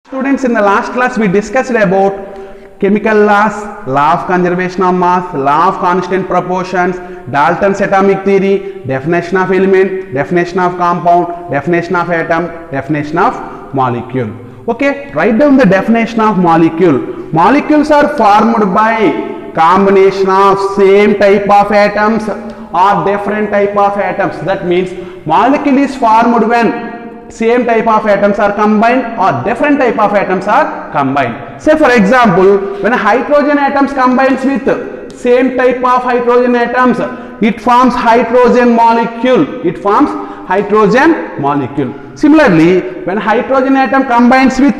Students, in the last class we discussed about chemical laws, law of conservation of mass, law of constant proportions, Dalton's atomic theory, definition of element, definition of compound, definition of atom, definition of molecule. Okay, write down the definition of molecule. Molecules are formed by combination of same type of atoms or different type of atoms. That means molecule is formed when same type of atoms are combined or different type of atoms are combined. Say for example, when hydrogen atoms combines with same type of hydrogen atoms, it forms hydrogen molecule. It forms hydrogen molecule. Similarly, when hydrogen atom combines with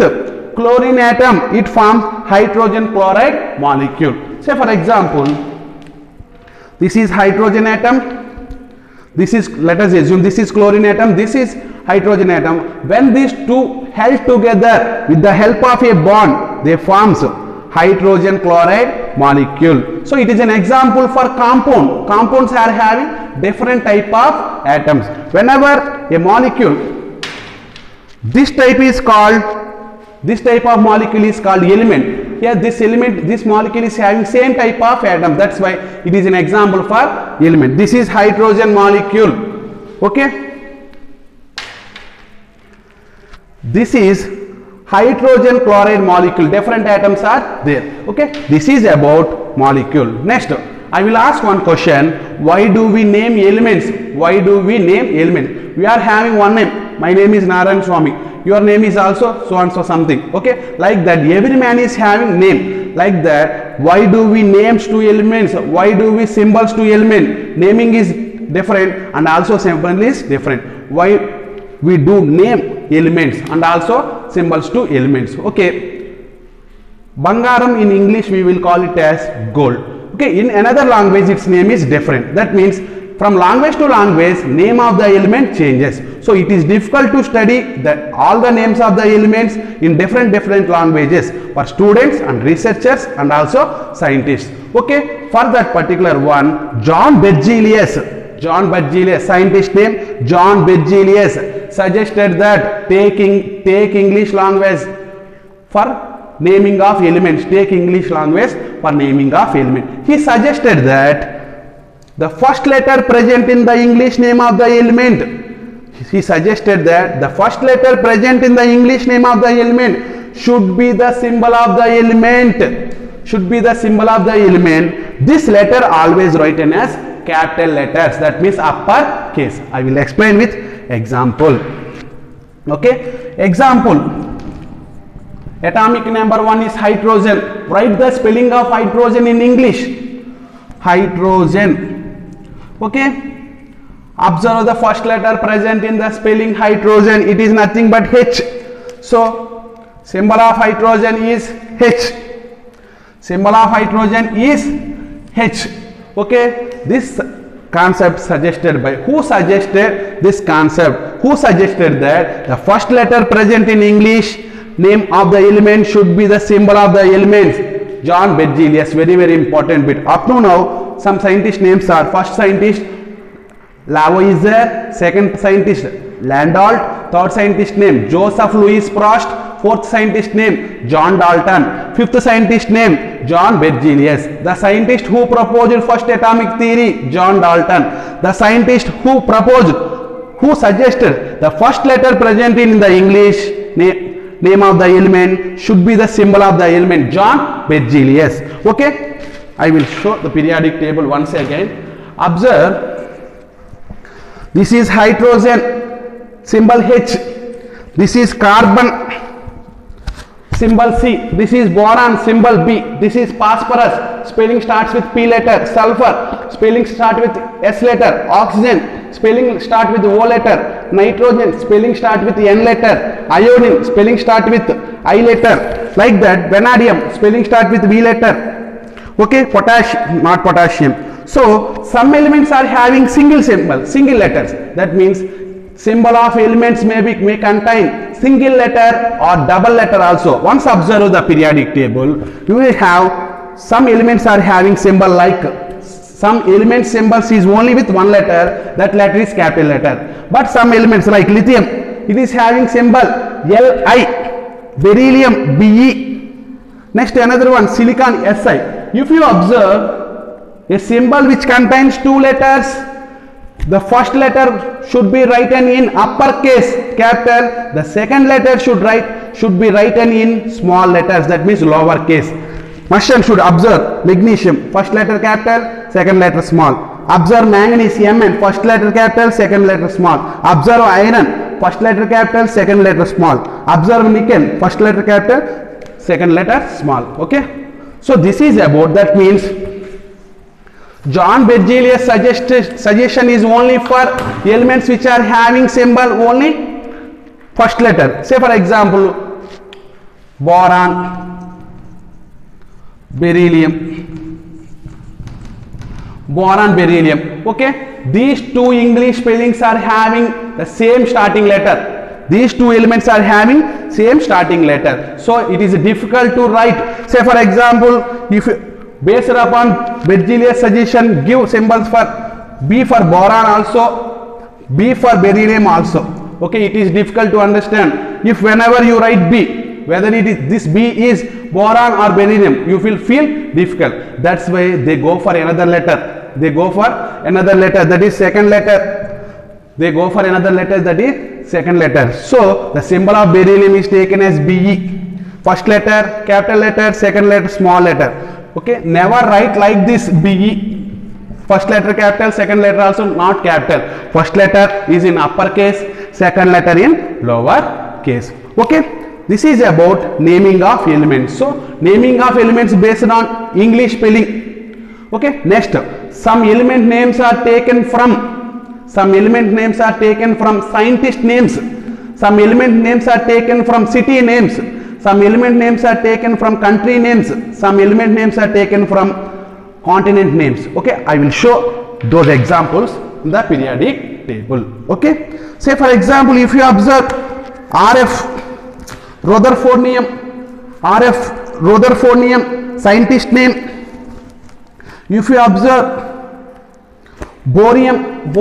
chlorine atom, it forms hydrogen chloride molecule. Say for example, this is hydrogen atom. This is, let us assume this is chlorine atom, this is hydrogen atom. When these two held together with the help of a bond, they forms hydrogen chloride molecule. So it is an example for compound. Compounds are having different type of atoms. Whenever a molecule, this type of molecule is called element. Here this element, this molecule is having same type of atom. That's why it is an example for element. This is hydrogen molecule. Okay. This is hydrogen chloride molecule. Different atoms are there. Okay. This is about molecule. Next, I will ask one question. Why do we name elements? Why do we name element? We are having one name. My name is Narayan Swami. Your name is also so and so something. Okay, like that. Every man is having name. Like that. Why do we names to elements? Why do we symbols to element? Naming is different and also symbol is different. Why we do name elements and also symbols to elements? Okay. Bangaram in English we will call it as gold. Okay, in another language its name is different. That means from language to language name of the element changes. So it is difficult to study all the names of the elements in different languages for students and researchers and also scientists. Okay, for that particular one, John Berzelius, scientist name John Berzelius, suggested that take English language for naming of elements. Take English language for naming of element. He suggested that the first letter present in the English name of the element, he suggested that the first letter present in the English name of the element should be the symbol of the element. Should be the symbol of the element. This letter always written as capital letters. That means upper case. I will explain with example. Okay. Example. Atomic number 1 is hydrogen. Write the spelling of hydrogen in English. Hydrogen. Okay. Observe the first letter present in the spelling hydrogen. It is nothing but H. So symbol of hydrogen is H. Symbol of hydrogen is H. Okay. This concept suggested by who? Suggested this concept? Who suggested that the first letter present in English name of the element should be the symbol of the elements? John Berzelius. Very important bit. Up to now some scientist names are: first scientist Lavoisier, second scientist Landolt, third scientist name Joseph Louis Prost, fourth scientist name John Dalton, fifth scientist name John Berzelius. The scientist who proposed first atomic theory, John Dalton. The scientist who suggested the first letter present in the English name of the element should be the symbol of the element, John Berzelius. Okay, I will show the periodic table once again. Observe, this is hydrogen, symbol H. This is carbon, symbol C. This is boron, symbol B. This is phosphorus, spelling starts with P letter. Sulfur, spelling starts with S letter. Oxygen, spelling starts with O letter. Nitrogen, spelling starts with N letter. Iodine, spelling starts with I letter. Like that. Vanadium, spelling starts with V letter. Okay, potassium, not potassium. So some elements are having single symbol, single letters. That means symbol of elements may contain single letter or double letter also. Once observe the periodic table, you will have some elements are having symbol like some element symbols is only with one letter. That letter is capital letter. But some elements like lithium, it is having symbol Li. beryllium Be. Next another one, silicon Si. If you observe a symbol which contains two letters, the first letter should be written in uppercase capital, the second letter should be written in small letters, that means lower case. Must and should observe magnesium, first letter capital, second letter small. Observe manganese Mn, first letter capital, second letter small. Observe iron, first letter capital, second letter small. Observe nickel, first letter capital, second letter small. Okay, so this is about, that means John Berzelius suggestion is only for elements which are having symbol only first letter. Say for example, boron, beryllium, boron, beryllium. Okay, these two English spellings are having the same starting letter. These two elements are having same starting letter, so it is difficult to write. Say for example, if based upon Berzelius suggestion, give symbols for B for boron also, B for beryllium also. Okay, it is difficult to understand. If whenever you write B, whether it is this B is boron or beryllium, you will feel difficult. That's why they go for another letter. They go for another letter, that is second letter. They go for another letter, that is second letter. So the symbol of beryllium is taken as Be. First letter capital letter, second letter small letter. Okay, never write like this Be. First letter capital, second letter also not capital. First letter is in uppercase, second letter in lower case. Okay, this is about naming of elements. So naming of elements based on English spelling. Okay, next, some element names are taken from scientist names. Some element names are taken from city names. Some element names are taken from country names. Some element names are taken from continent names. Okay, I will show those examples in the periodic table. Okay, say for example, if you observe RF Rutherfordium, scientist name. If you observe borium,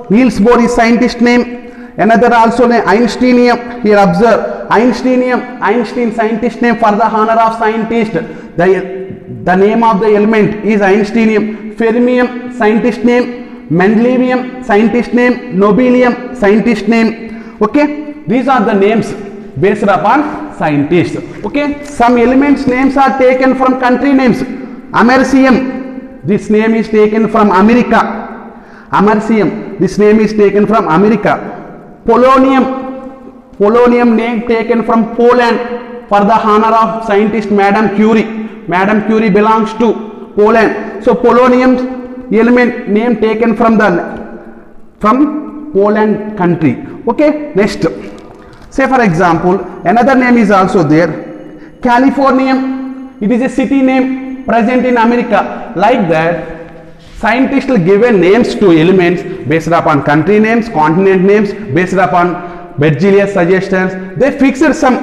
Niels Bohr is scientist name. Another also name Einsteinium. Here observe Einsteinium, Einstein scientist name for the honor of scientist. The name of the element is Einsteinium. Fermium scientist name, Mendelevium scientist name, Nobelium scientist name. Okay, these are the names based upon scientists. Okay, some elements names are taken from country names. Americium, this name is taken from America. Americium, this name is taken from America. Polonium name taken from Poland for the honor of scientist Madame Curie. Madame Curie belongs to Poland. So polonium element name taken from Poland country. Okay, next, say for example, another name is also there, Californium. It is a city name present in America. Like that, scientists given names to elements based upon country names, continent names, based upon Berzelius suggestions. They fixed some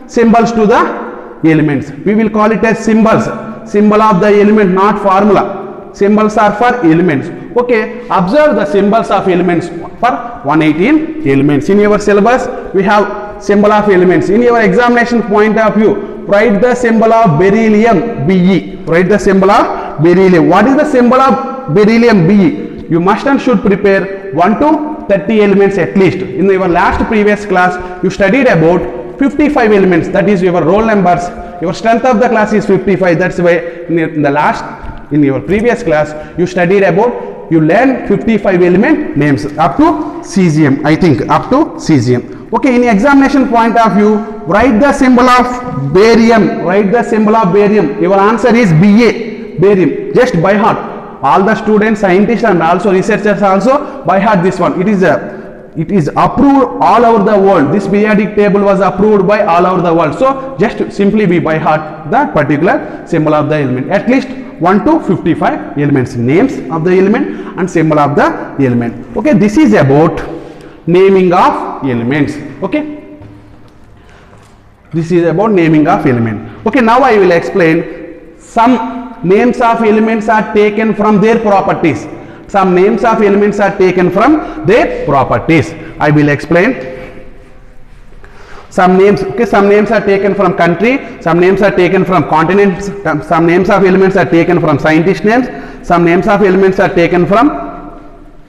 symbols to the elements. We will call it as symbols. Symbol of the element, not formula. Symbols are for elements. Okay, observe the symbols of elements for 118 elements. In your syllabus, we have symbol of elements. In your examination point of view, write the symbol of beryllium Be. Write the symbol of beryllium. What is the symbol of beryllium Be? You must and should prepare 1 to 30 elements at least. In your last previous class, you studied about 55 elements. That is your roll numbers. Your strength of the class is 55. That's why in your previous class, you learned 55 element names up to cesium. I think up to cesium. Okay, in examination point of view, write the symbol of barium. Write the symbol of barium. Your answer is Ba. Barium. Just by heart. All the students, scientists and also researchers also by heart this one. It is approved all over the world. This periodic table was approved by all over the world. So just simply be by heart the particular symbol of the element. At least 1 to 55 elements, names of the element and symbol of the element. Okay, this is about naming of elements. Okay, this is about naming of element. Okay, now I will explain some names of elements are taken from their properties. Some names of elements are taken from their properties. I will explain. some names, okay, some names are taken from country, some names are taken from continents, some names of elements are taken from scientist names, some names of elements are taken from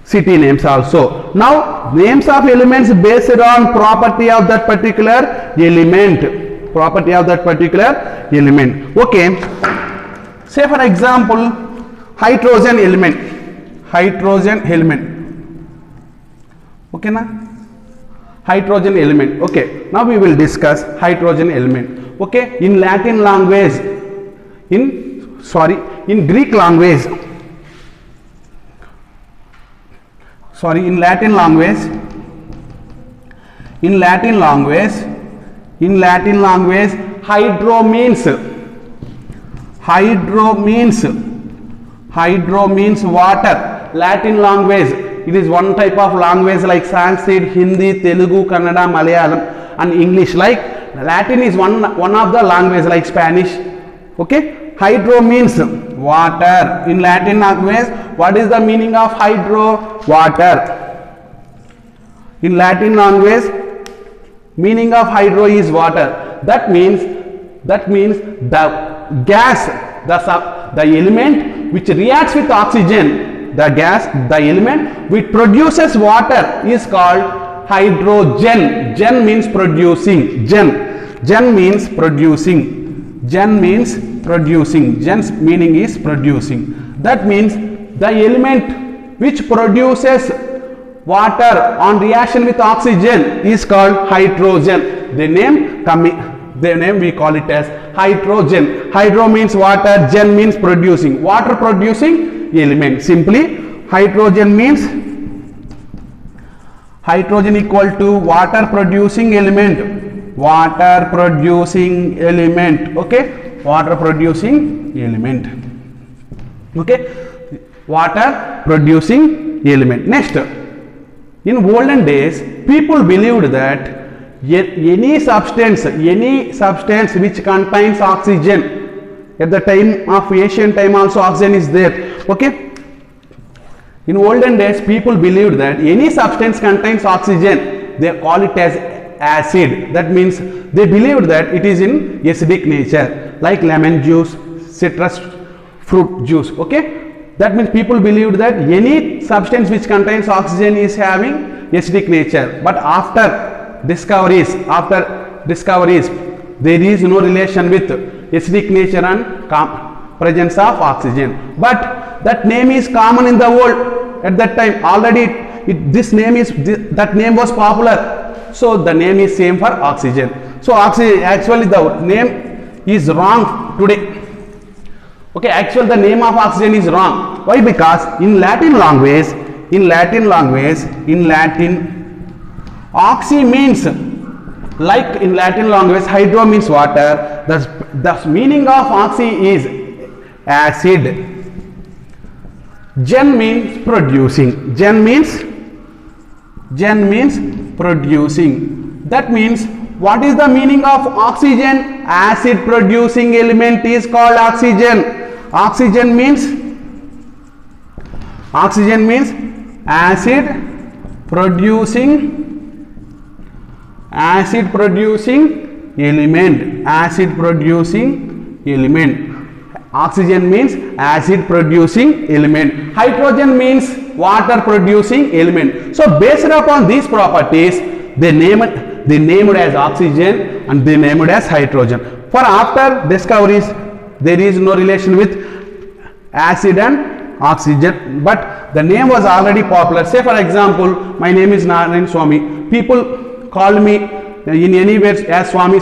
city names also. Now names of elements based on property of that particular element, property of that particular element. Okay, say for example hydrogen element, hydrogen element, okay na, hydrogen element. Okay, now we will discuss hydrogen element. Okay, in Latin language, in Greek language, in Latin language, hydro means water. Latin language, it is one type of language like Sanskrit, Hindi, Telugu, Kannada, Malayalam and English. Like Latin is one of the language like Spanish. Okay, hydro means water. In Latin language, what is the meaning of hydro? Water. In Latin language, meaning of hydro is water. That means the gas, the element which reacts with oxygen, the element which produces water is called hydrogen. Gen means producing. Gen means producing. Gen's meaning is producing. That means the element which produces water on reaction with oxygen is called hydrogen. The name we call it as hydrogen. Hydro means water, gen means producing. Water producing element. Simply hydrogen means hydrogen equal to water producing element. Water producing element. Okay, water producing element. Okay, water producing element. Next, in olden days, people believed that any substance which contains oxygen, at the time of ancient time also oxygen is there. Okay, in olden days people believed that any substance contains oxygen, they call it as acid. That means they believed that it is in acidic nature, like lemon juice, citrus fruit juice. Okay, that means people believed that any substance which contains oxygen is having acidic nature. But after discoveries, there is no relation with acidic nature and presence of oxygen. But that name is common in the world at that time. Already that name was popular, so the name is same for oxygen. So oxygen, actually the name is wrong today. Okay, actually the name of oxygen is wrong. Why? Because in Latin language, oxy means, like in Latin language, hydro means water. The meaning of oxy is acid. Gen means producing. Gen means producing. That means, what is the meaning of oxygen? Acid producing element is called oxygen. Oxygen means acid producing element. Oxygen means acid producing element. Hydrogen means water producing element. So based upon these properties, they named as oxygen and they named as hydrogen. For after discoveries, there is no relation with acid and oxygen, but the name was already popular. Say for example, my name is Narayan Swami. People call me in any way as Swami.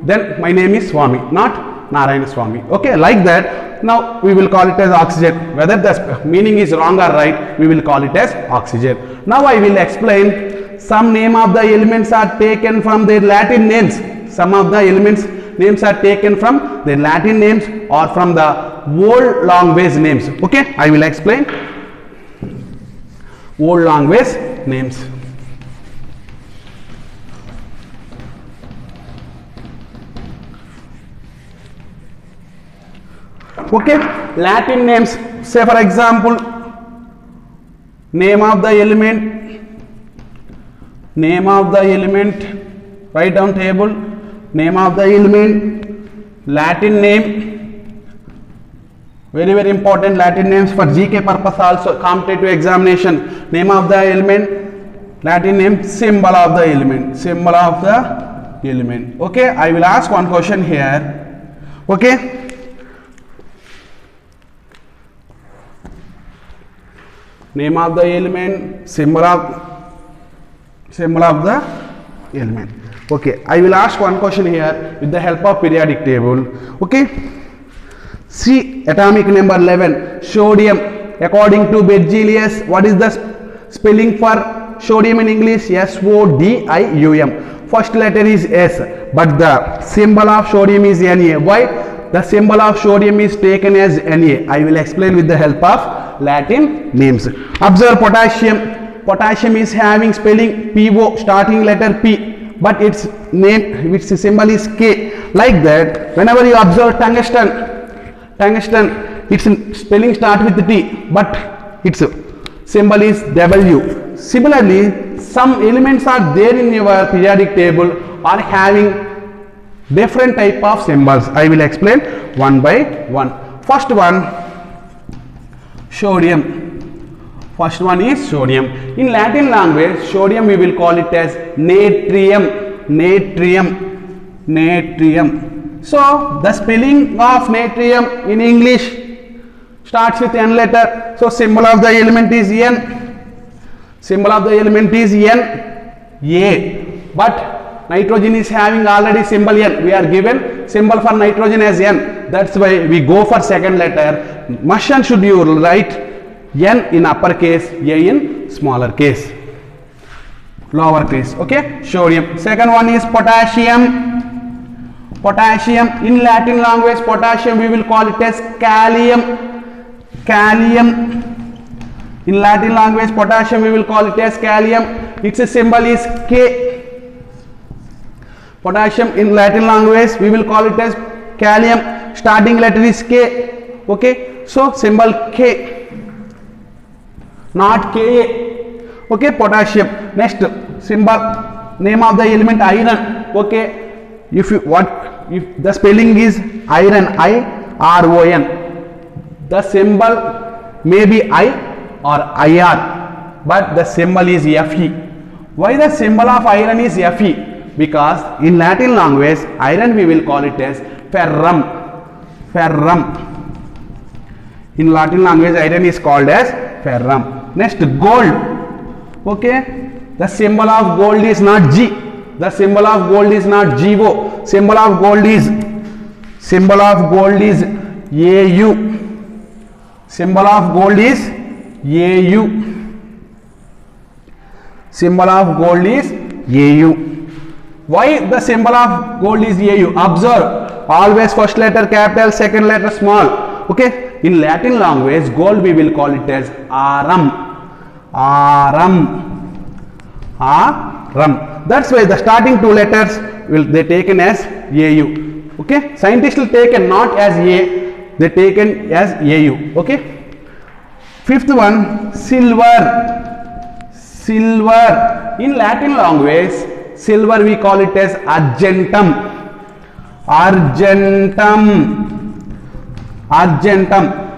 Then my name is Swami, not Narayan Swami. Okay, like that. Now we will call it as oxygen. Whether the meaning is wrong or right, we will call it as oxygen. Now I will explain some name of the elements are taken from their Latin names. Some of the elements names are taken from their Latin names or from the old language names. Okay, I will explain old language names. Okay, Latin names. Say for example, name of the element Write down table, name of the element, Latin name, very very important Latin names for GK purpose also, competitive examination, name of the element, Latin name, symbol of the element, symbol of the element. Okay, I will ask one question here. Okay, name of the element, symbol of the element. Okay, I will ask one question here with the help of periodic table. Okay, see atomic number 11, sodium. According to Berzelius, what is the spelling for sodium in English? Sodium. First letter is S, but the symbol of sodium is Na. Why? The symbol of sodium is taken as Na. I will explain with the help of Latin names. Observe potassium. Potassium is having spelling PO, starting letter P, but its name, its symbol is K. Like that, whenever you observe tungsten, its spelling start with T, but its symbol is W. Similarly, some elements are there in your periodic table are having different type of symbols. I will explain one by one. First one, sodium. First one is sodium. In Latin language, sodium we will call it as natrium. So the spelling of natrium in English starts with N letter. So symbol of the element is N. Symbol of the element is N, A. But nitrogen is having already symbol N. We are given symbol for nitrogen as N. That's why we go for second letter. Must and should you write N in upper case, A in smaller case, lower case. Okay, sodium. Second one is potassium. Potassium, in Latin language, potassium we will call it as kalium. In Latin language, potassium we will call it as kalium. Its symbol is K. Potassium in Latin language we will call it as kalium. Starting letter is K. Okay, so symbol K, not Ka. Okay, potassium. Next symbol, name of the element iron. Okay, if the spelling is iron, I-R-O-N, the symbol may be I or IR, but the symbol is Fe. Why the symbol of iron is Fe? Because in Latin language, iron we will call it as ferrum. In Latin language, iron is called as ferrum. Next, gold. Okay, the symbol of gold is not G. The symbol of gold is not GO. Symbol of gold is AU. Symbol of gold is AU. Symbol of gold is AU. Why the symbol of gold is AU? Observe, always first letter capital, second letter small. Okay, in Latin language, gold we will call it as Arum. That's why the starting two letters will they taken as AU. Okay, scientists will taken not as A, they taken as AU. Okay, fifth one, silver. In Latin language, silver we call it as argentum.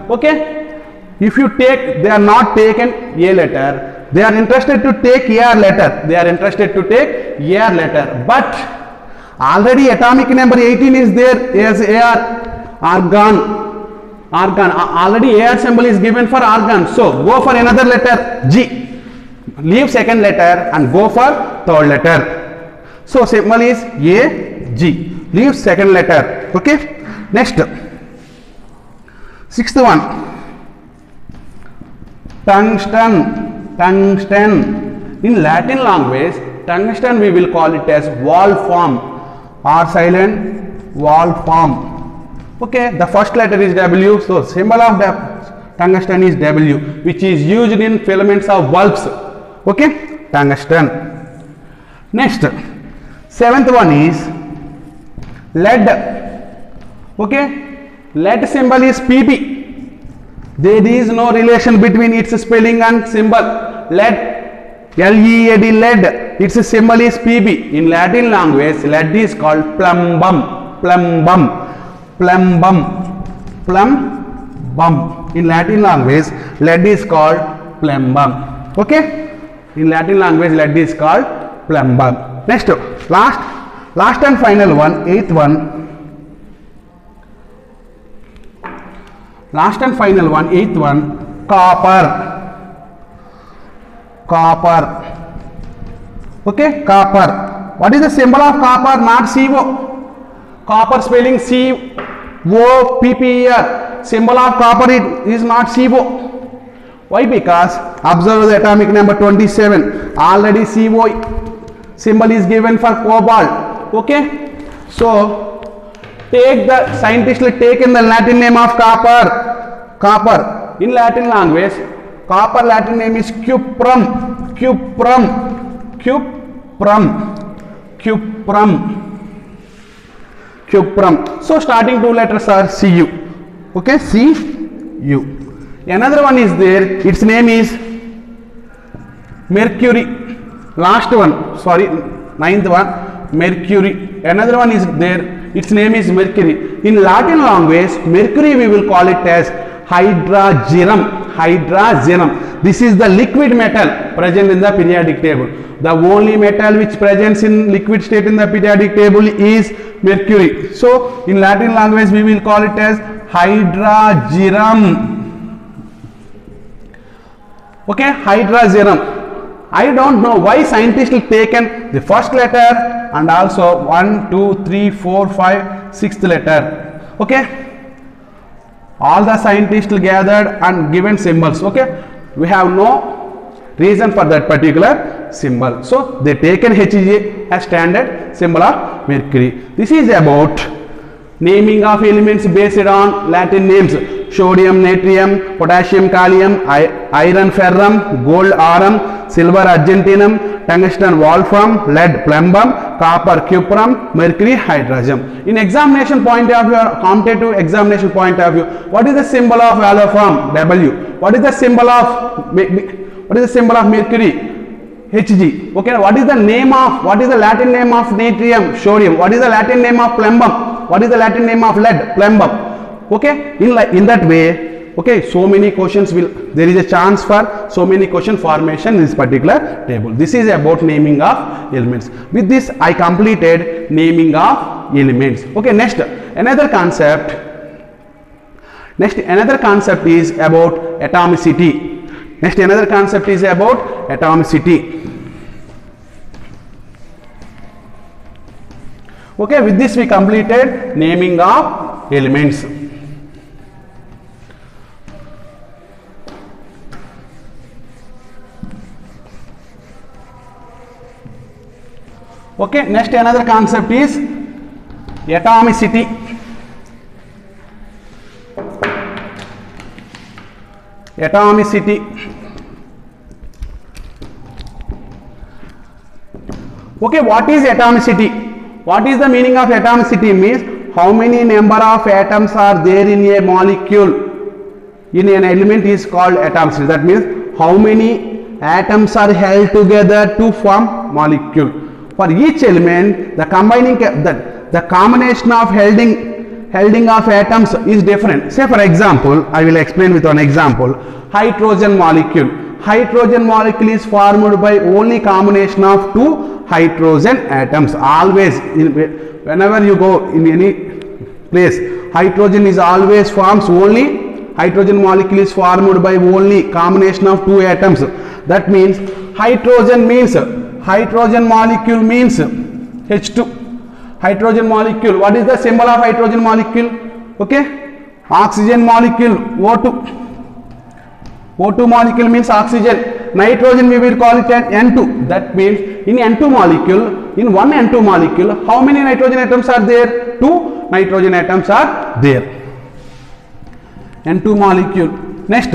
Okay, if you take, they are not taken A letter, they are interested to take AR letter, but already atomic number 18 is there as AR, argon. Already AR symbol is given for argon, so go for another letter G, leave second letter and go for third letter. So symbol is AG, leave second letter. Okay, next, sixth one, tungsten. In Latin language, tungsten we will call it as wolfram. R silent, wolfram. Okay, the first letter is W, so symbol of the tungsten is W, which is used in filaments of bulbs. Okay, tungsten. Next, seventh one is lead. Okay, lead symbol is PP. There is no relation between its spelling and symbol. Lead, L-E-A-D, lead. its symbol is Pb. In Latin language, lead is called plumbum. Plumbum. Plumbum. Plumbum. In Latin language, lead is called plumbum. Okay? In Latin language, lead is called plumbum. Next, last and final one, eighth one. Last and final one, eighth one, copper. Copper. Okay, copper. What is the symbol of copper? Not CO. Copper spelling C-O-P-P-E-R. Symbol of copper is not CO. Why? Because observe the atomic number 27. Already CO symbol is given for cobalt. Okay. So take the scientist take in the Latin name of copper. Copper. In Latin language, copper Latin name is cuprum. Cuprum. Cuprum. Cuprum. Cuprum. So starting two letters are Cu. Okay, Cu. Another one is there. Its name is mercury. Last one, sorry, ninth one, mercury. Another one is there. Its name is mercury. In Latin language, mercury we will call it as hydrogenum. Hydrogenum. This is the liquid metal present in the periodic table. The only metal which presents in liquid state in the periodic table is mercury. So in Latin language we will call it as hydrogenum. Okay, hydrogenum. I don't know why scientists taken the first letter and also 1, 2, 3, 4, 5, 6th letter. Okay, all the scientists gathered and given symbols. Okay, we have no reason for that particular symbol. So they taken Hg as standard symbol of mercury. This is about naming of elements based on Latin names: sodium, natrium, potassium, kalium, iron, ferrum, gold, aurum, silver, argentinum, tungsten, wolfram, lead, plumbum, copper, cuprum, mercury, hydrogen. In examination point of view, competitive examination point of view, what is the symbol of wolfram? W. What is the symbol of mercury? Hg. Okay, what is the Latin name of natrium? Sodium. What is the Latin name of plumbum? What is the Latin name of lead? Plumbum. Okay, in that way, okay, so many questions there is a chance for so many question formation in this particular table. This is about naming of elements. With this I completed naming of elements. Okay, next another concept is about atomicity. Next another concept is about atomicity. Okay, with this we completed naming of elements. Okay, next another concept is atomicity. Atomicity. Okay, what is atomicity? What is the meaning of atomicity? Means how many number of atoms are there in a molecule. In an element is called atomicity. That means how many atoms are held together to form molecule. For each element, the combination of holding of atoms is different. Say for example, I will explain with an example. Hydrogen molecule. Hydrogen molecule is formed by only combination of two hydrogen atoms. Always, whenever you go in any place, hydrogen is always forms only. Hydrogen molecule is formed by only combination of two atoms. That means hydrogen molecule means H2. Hydrogen molecule. What is the symbol of hydrogen molecule? Okay, oxygen molecule O2. O2 molecule means oxygen. Nitrogen we will call it as N2. That means in N2 molecule, in one N2 molecule, how many nitrogen atoms are there? 2 nitrogen atoms are there. N2 molecule. Next,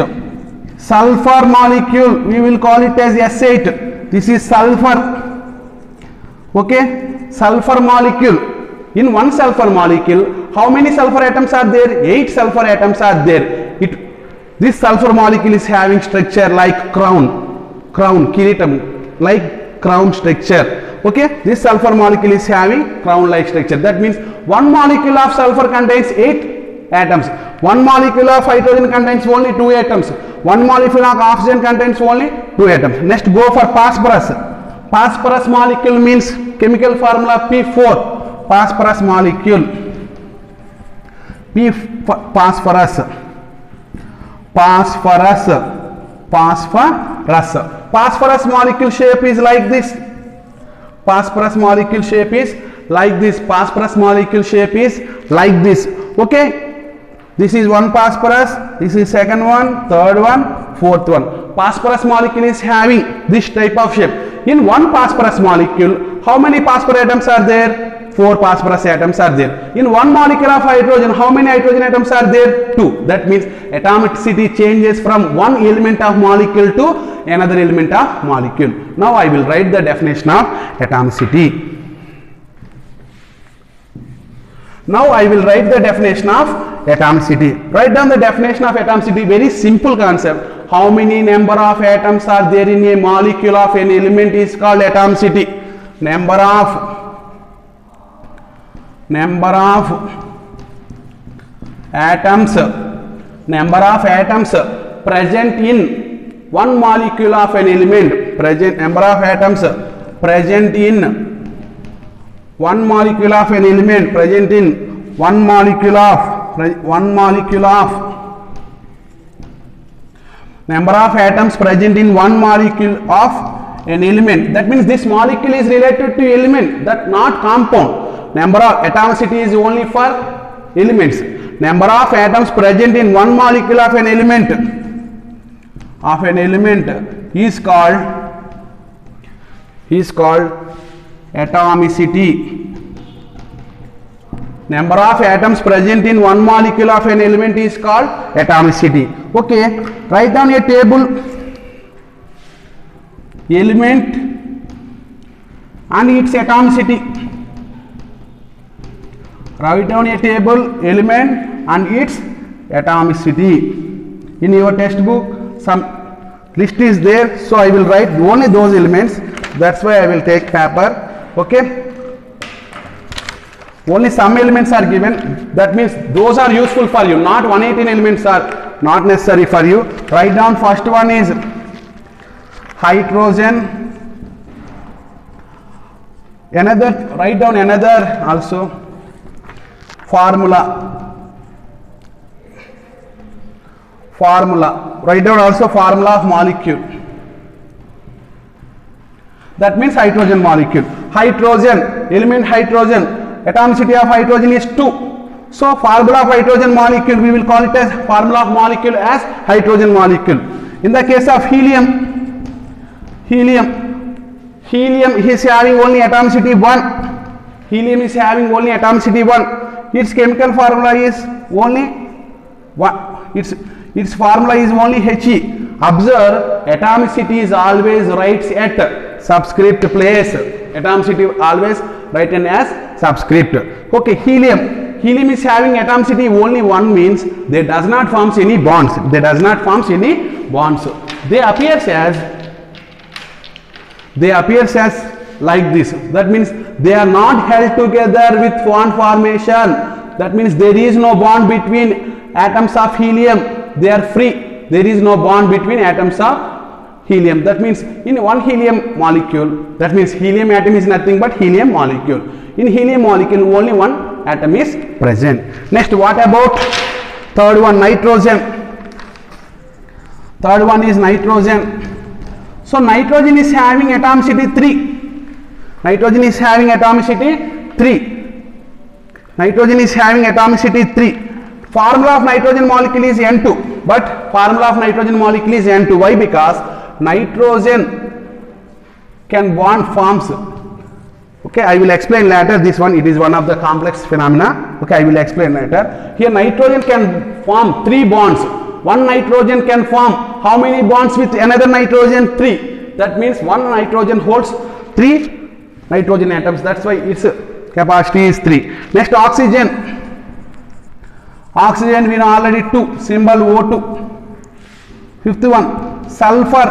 sulfur molecule, we will call it as S8. This is sulfur. Okay, sulfur molecule. In one sulfur molecule, how many sulfur atoms are there? 8 sulfur atoms are there. This sulfur molecule is having structure like crown, kiritam, like crown structure. Okay, this sulfur molecule is having crown like structure. That means one molecule of sulfur contains 8 atoms, one molecule of hydrogen contains only 2 atoms, one molecule of oxygen contains only 2 atoms. Next, go for phosphorus. Phosphorus molecule means chemical formula P4. Phosphorus molecule, phosphorus molecule shape is like this. Phosphorus molecule shape is like this. Phosphorus molecule shape is like this. Okay, this is one phosphorus, this is second one, third one, fourth one. Phosphorus molecule is having this type of shape. In one phosphorus molecule, how many phosphorus atoms are there? 4 phosphorus atoms are there. In one molecule of hydrogen, how many hydrogen atoms are there? 2. That means atomicity changes from one element of molecule to another element of molecule. Now I will write the definition of atomicity. Now I will write the definition of atomicity. Write down the definition of atomicity. Very simple concept. How many number of atoms are there in a molecule of an element is called atomicity. Number of atoms present in one molecule of an element. Number of atoms present in one molecule of an element. Present in one molecule of number of atoms present in one molecule of an element. That means this molecule is related to element, that not compound. Number of atomicity is only for elements. Number of atoms present in one molecule of an element is called atomicity. Number of atoms present in one molecule of an element is called atomicity. Okay, write down a table, element and its atomicity. Write down a table, element and its atomicity. In your textbook some list is there, so I will write only those elements. That's why I will take paper. Okay, only some elements are given. That means those are useful for you. Not 118 elements are not necessary for you. Write down first one is hydrogen. Write down another also. Formula. Write down also formula of molecule. That means hydrogen molecule. Hydrogen, element hydrogen, atomicity of hydrogen is 2. So formula of hydrogen molecule, we will call it as formula of molecule as hydrogen molecule. In the case of helium is having only atomicity 1. Helium is having only atomicity 1. Its chemical formula is only 1. Its formula is only He. Observe, atomicity is always writes at subscript place. Atomicity always written as subscript. Okay, helium is having atomicity only 1 means they does not forms any bonds. They appears as like this. That means they are not held together with bond formation. That means there is no bond between atoms of helium. They are free. There is no bond between atoms of helium. That means in one helium molecule, that means helium atom is nothing but helium molecule. In helium molecule only one atom is present. Next, what about third one, nitrogen? Third one is nitrogen. So nitrogen is having atomicity 3. Nitrogen is having atomicity 3. Formula of nitrogen molecule is N2, but formula of nitrogen molecule is N2. Why? Because nitrogen can bond forms. Okay, I will explain later this one. It is one of the complex phenomena. Okay, I will explain later. Here nitrogen can form 3 bonds. One nitrogen can form how many bonds with another nitrogen? 3. That means one nitrogen holds 3 nitrogen atoms. That's why its capacity is 3. Next, oxygen. Oxygen we know already 2, symbol O2. Fifth one, sulfur.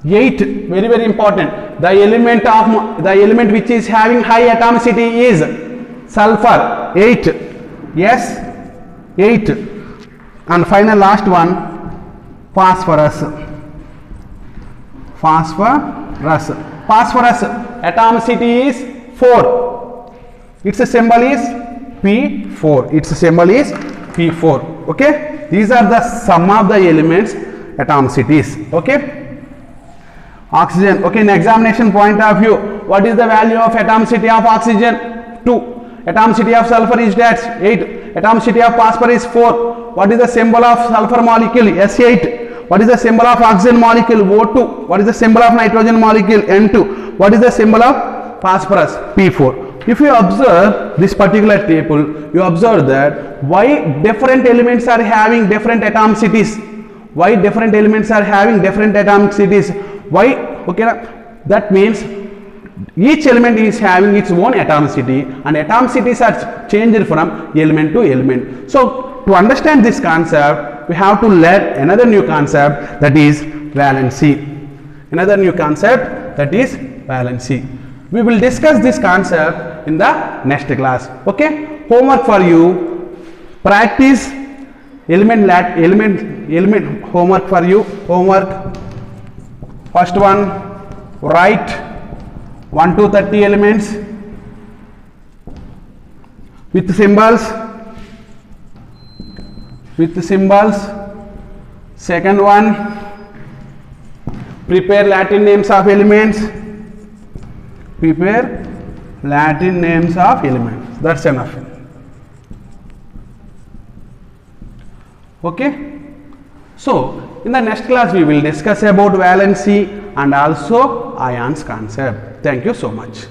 8, very important. The element which is having high atomicity is sulfur, 8. Yes, 8. And final last one, phosphorus. Phosphorus atomicity is 4. Its symbol is P4. Its symbol is P4. Okay, these are the sum of the elements atomicities. Okay, oxygen. Okay, in examination point of view, what is the value of atomicity of oxygen? 2. Atomicity of sulfur is that 8. Atomicity of phosphorus is 4. What is the symbol of sulfur molecule? S8. What is the symbol of oxygen molecule? O2. What is the symbol of nitrogen molecule? N2. What is the symbol of phosphorus? P4. If you observe this particular table, you observe that why different elements are having different atomicities. Why different elements are having different atomicities? Why? Okay, that means each element is having its own atomicity, and atomicities are changed from element to element. So to understand this concept, we have to learn another new concept, that is valency. Another new concept, that is valency. We will discuss this concept in the next class. Okay, homework for you, practice element homework for you. Homework, first one, write 1 to 30 elements with symbols. Second one, prepare Latin names of elements. That's enough. Okay, so in the next class we will discuss about valency and also ions concept. Thank you so much.